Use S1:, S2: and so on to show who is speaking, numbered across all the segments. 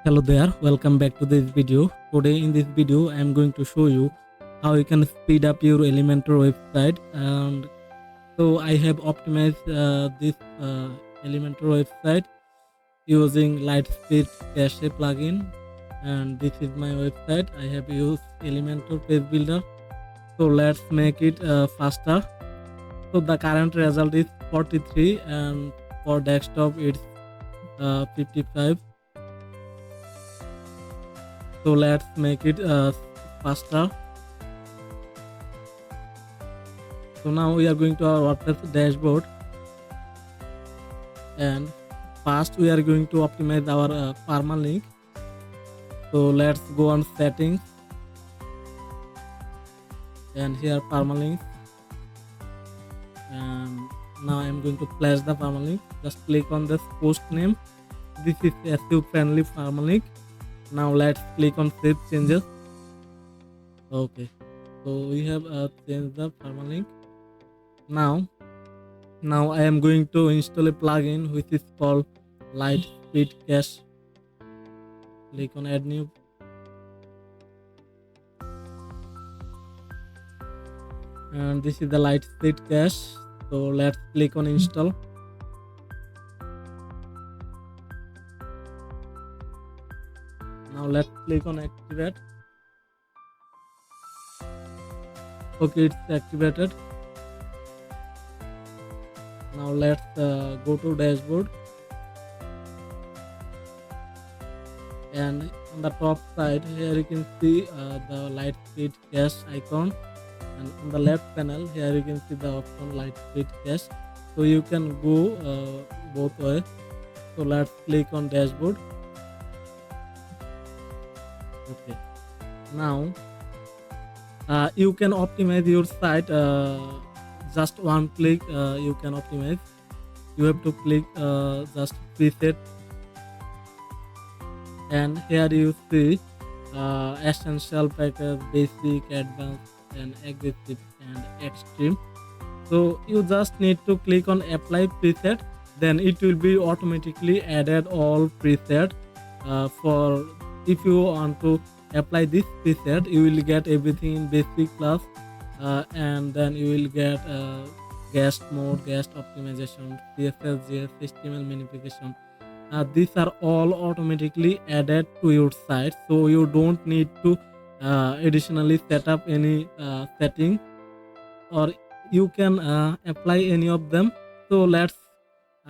S1: Hello there, welcome back to this video. Today in this video I am going to show you how you can speed up your Elementor website. And so I have optimized this Elementor website using Lightspeed Cache plugin, and this is my website. I have used Elementor page builder. So let's make it faster. So the current result is 43 and for desktop it's 55. So let's make it faster. So now we are going to our WordPress dashboard, and first we are going to optimize our permalink. So let's go on settings, and here permalink, and now I am going to flash the permalink. Just click on this post name. This is SEO friendly permalink. Now let's click on save changes. Okay, so we have changed the permalink. Now I am going to install a plugin which is called Lightspeed Cache. Click on add new. And this is the Lightspeed Cache. So let's click on install. Now let's click on activate. Okay, it's activated. Now let's go to dashboard, and on the top side here you can see the Lightspeed Cache icon, and on the left panel here you can see the option Lightspeed Cache. So you can go both ways. So let's click on dashboard. Okay, now you can optimize your site just one click. You can optimize. You have to click just preset, and here you see essential, package, basic, advanced, and aggressive, and extreme. So you just need to click on apply preset, then it will be automatically added all preset. For if you want to apply this preset, you will get everything in basic plus, and then you will get guest mode, guest optimization, CSS, JS, HTML minification. These are all automatically added to your site, so you don't need to additionally set up any setting, or you can apply any of them. So I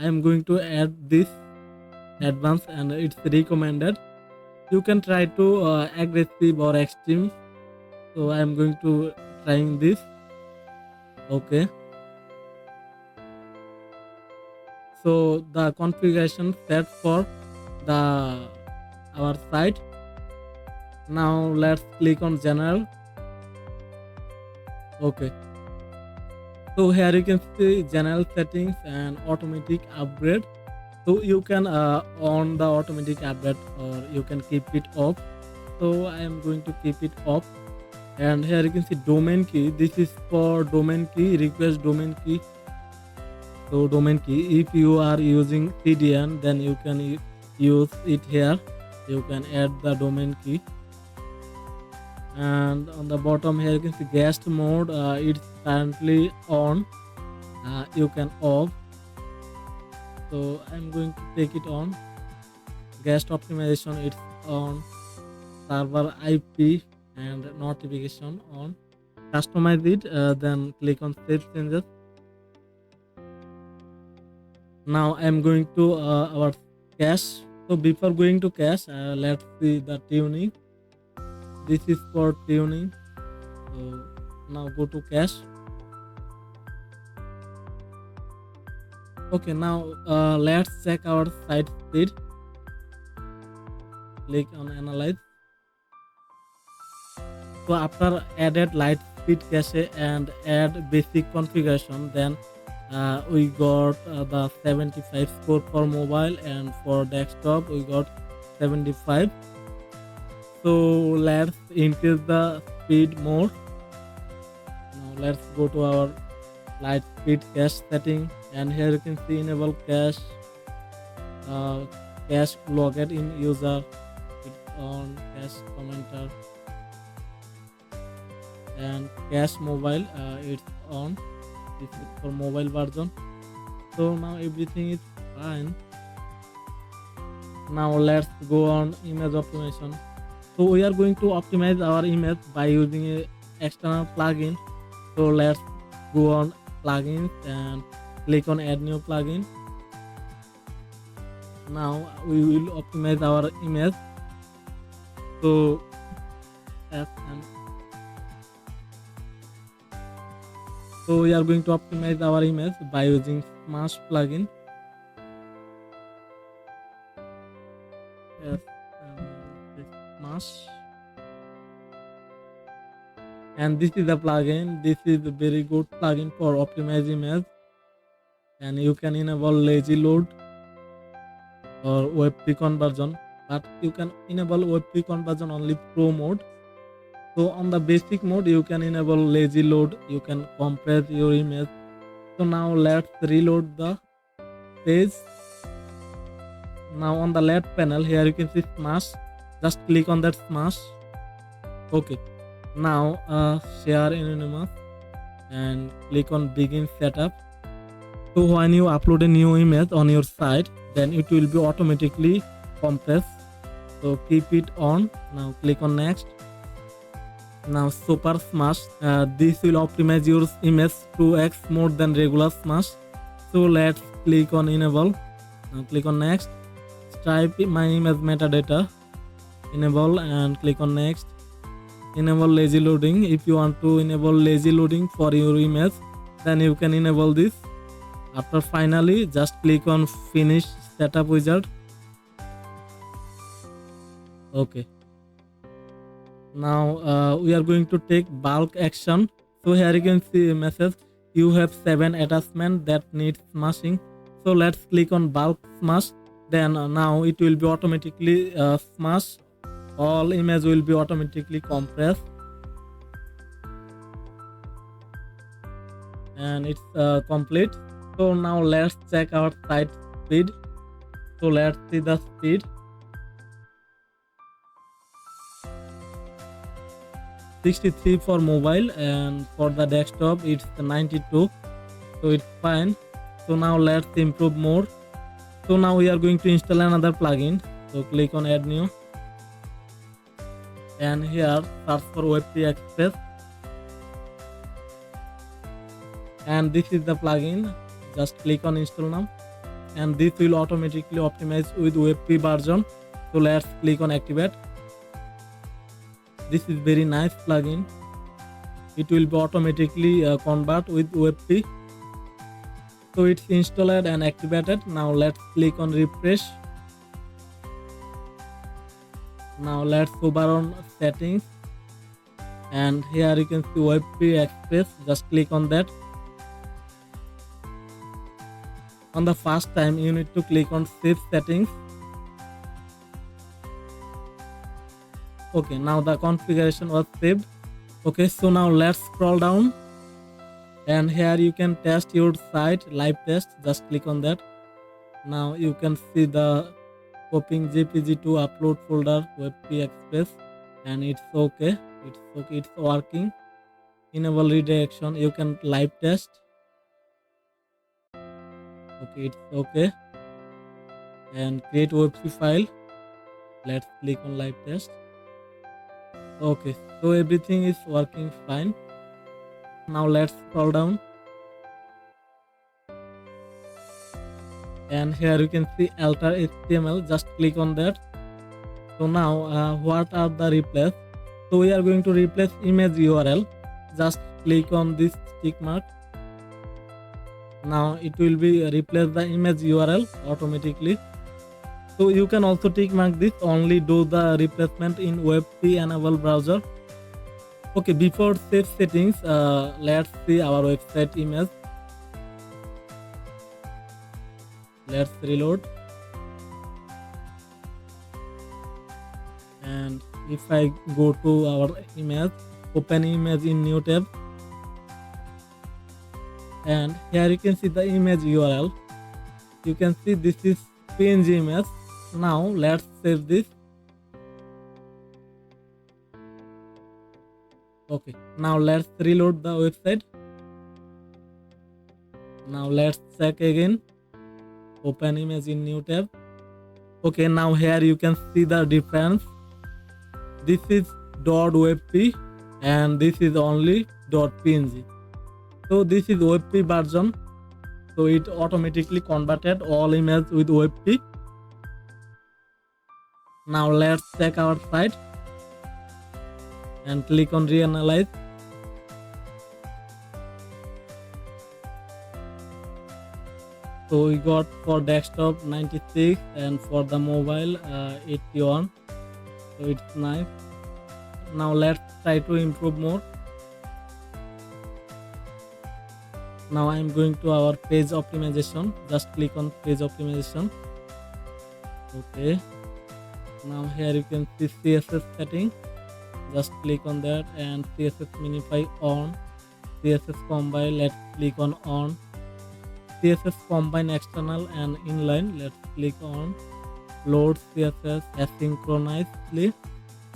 S1: am going to add this advanced, and it's recommended. You can try to aggressive or extreme. So I am going to trying this. Okay, so the configuration set for our site. Now let's click on general. Okay, so here you can see general settings and automatic upgrade. So you can on the automatic update, or you can keep it off. So I am going to keep it off. And here you can see domain key. This is for domain key, request domain key. So domain key, if you are using CDN, then you can use it here. You can add the domain key. And on the bottom here you can see guest mode. It's currently on. You can off. So I'm going to take it on. Guest optimization, it's on. Server IP and notification on. Customize it, then click on save changes. Now I'm going to our cache. So before going to cache, let's see the tuning. This is for tuning. So now go to cache. Okay, now let's check our site speed. Click on analyze. So after added Lightspeed Cache and add basic configuration, then we got the 75 score for mobile, and for desktop we got 75. So let's increase the speed more. Now let's go to our Lightspeed Cache setting, and here you can see enable cache, cache logged in user, on cache commenter, and cache mobile it's on. This is for mobile version. So now everything is fine. Now let's go on image optimization. So we are going to optimize our image by using a external plugin. So let's go on plugins and click on add new plugin. Now we will optimize our image. So so we are going to optimize our image by using Smash plugin. Yes, this Smash. And this is the plugin. This is a very good plugin for optimize image, and you can enable lazy load or WebP conversion, but you can enable WebP conversion only pro mode. So on the basic mode you can enable lazy load, you can compress your image. So now let's reload the page. Now on the left panel here you can see Smash. Just click on that Smash. Okay, now share anonymous and click on begin setup. So when you upload a new image on your site, then it will be automatically compressed. So keep it on. Now click on next. Now super Smash, this will optimize your image 2x more than regular Smash. So let's click on enable. Now click on next. Type my image metadata, enable, and click on next. Enable lazy loading. If you want to enable lazy loading for your image, then you can enable this. After finally just click on finish setup wizard. Okay, now we are going to take bulk action. So here you can see a message, you have 7 attachments that need smashing. So let's click on bulk smash. Then now it will be automatically smash. All image will be automatically compressed, and it's complete. So now let's check our site speed. So let's see the speed. 63 for mobile, and for the desktop it's 92. So it's fine. So now let's improve more. So now we are going to install another plugin. So click on add new, and here search for WebP Express, and this is the plugin. Just click on install now, and this will automatically optimize with WebP version. So let's click on activate. This is very nice plugin. It will be automatically convert with WebP. So it's installed and activated. Now let's click on refresh. Now let's hover on settings, and here you can see WebP Express. Just click on that. On the first time you need to click on save settings. Okay, now the configuration was saved. Okay, so now let's scroll down, and here you can test your site, live test. Just click on that. Now you can see the copying JPG to upload folder WebP Express, and it's okay. It's working. Enable redirection. You can live test. Okay, it's okay. And create WebP file. Let's click on live test. Okay, so everything is working fine. Now let's scroll down, and here you can see alter HTML. Just click on that. So now what are the replace? So we are going to replace image URL. Just click on this tick mark. Now it will be replace the image URL automatically. So you can also tick mark this, only do the replacement in WebP enable browser. Okay, before save settings, let's see our website image. Let's reload, and if I go to our image, open image in new tab, and here you can see the image URL. You can see this is PNG image. Now let's save this. Okay, now let's reload the website. Now let's check again. Open image in new tab. Okay, now here you can see the difference. This is .webp and this is only .png. So this is WebP version. So it automatically converted all images with WebP. Now let's check our site and click on reanalyze. So we got for desktop 96 and for the mobile 81. So it's nice. Now let's try to improve more. Now I'm going to our page optimization. Just click on page optimization. Okay. Now here you can see CSS setting. Just click on that and CSS minify on. CSS combine, let's click on. CSS combine external and inline, let's click on. Load CSS asynchronously,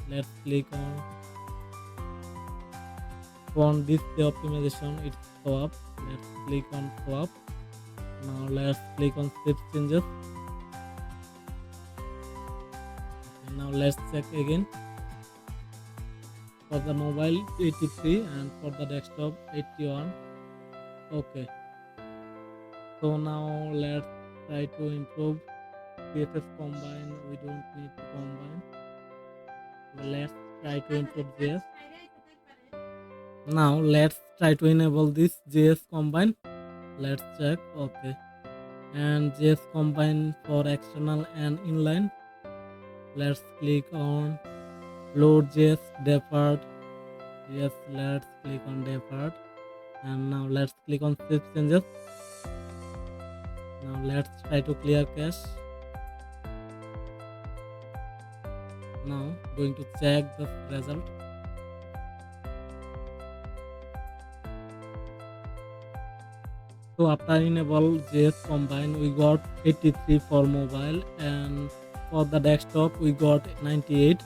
S1: let's click on. Font display optimization, it's swap, let's click on swap. Now let's click on save changes. Okay, now let's check again. For the mobile 83 and for the desktop 81. Okay, so now let's try to improve CSS combine. We don't need to combine. Let's try to improve JS. Now let's try to enable this JS combine. Let's check. Okay, and JS combine for external and inline. Let's click on load JS default. Yes, let's click on default. And now let's click on save changes. Now let's try to clear cache. Now going to check the result. So after enable JS combine, we got 83 for mobile and for the desktop we got 98.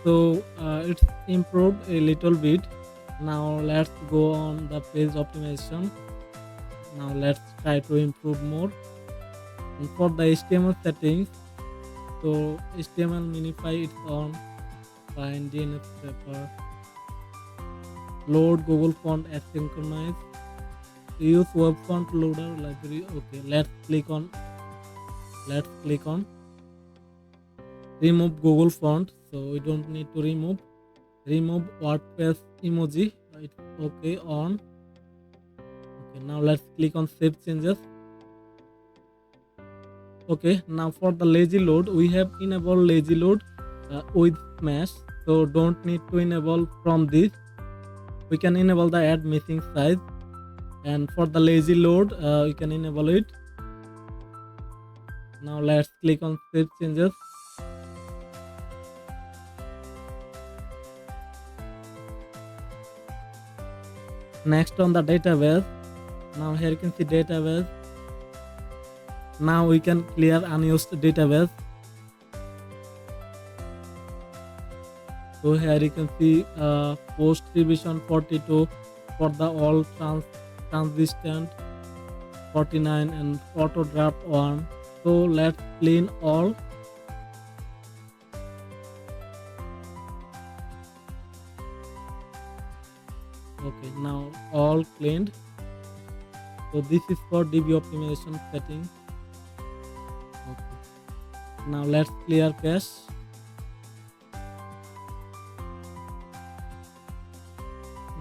S1: So it's improved a little bit. Now let's go on the page optimization. Now let's try to improve more. And for the HTML settings, so HTML minify it's on. Find DNS wrapper. Load Google font asynchronous. Use web font loader library. Okay, let's click on remove Google font. So we don't need to remove Wordpress emoji. It's okay on. Okay, now let's click on save changes. Okay, now for the lazy load, we have enabled lazy load with smash. So don't need to enable from this. We can enable the add missing size, and for the lazy load we can enable it. Now let's click on save changes. Next on the database. Now here you can see database. Now we can clear unused database. So here you can see post revision 42 for the all transistent 49 and auto draft 1. So let's clean all. Okay, now all cleaned. So this is for DB optimization setting. Okay, now let's clear cache.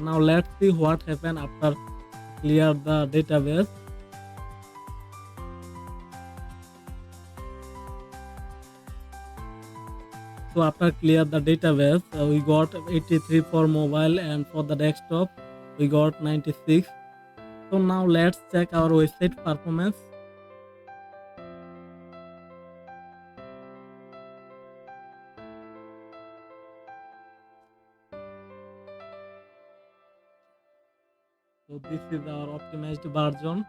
S1: Now let's see what happened after clear the database. So after clear the database, we got 83 for mobile and for the desktop we got 96. So now let's check our website performance. So this is our optimized version,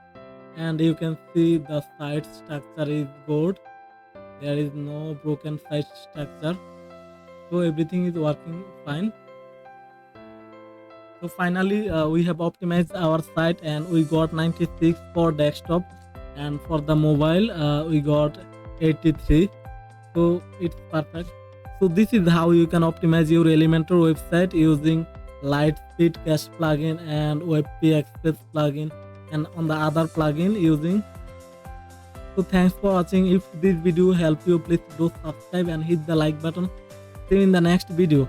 S1: and you can see the site structure is good. There is no broken site structure. So everything is working fine. So finally, we have optimized our site and we got 96 for desktop, and for the mobile, we got 83. So it's perfect. So this is how you can optimize your Elementor website using Lightspeed Cache plugin and WebP Express plugin, and on the other plugin using. So thanks for watching. If this video helped you, please do subscribe and hit the like button. See you in the next video.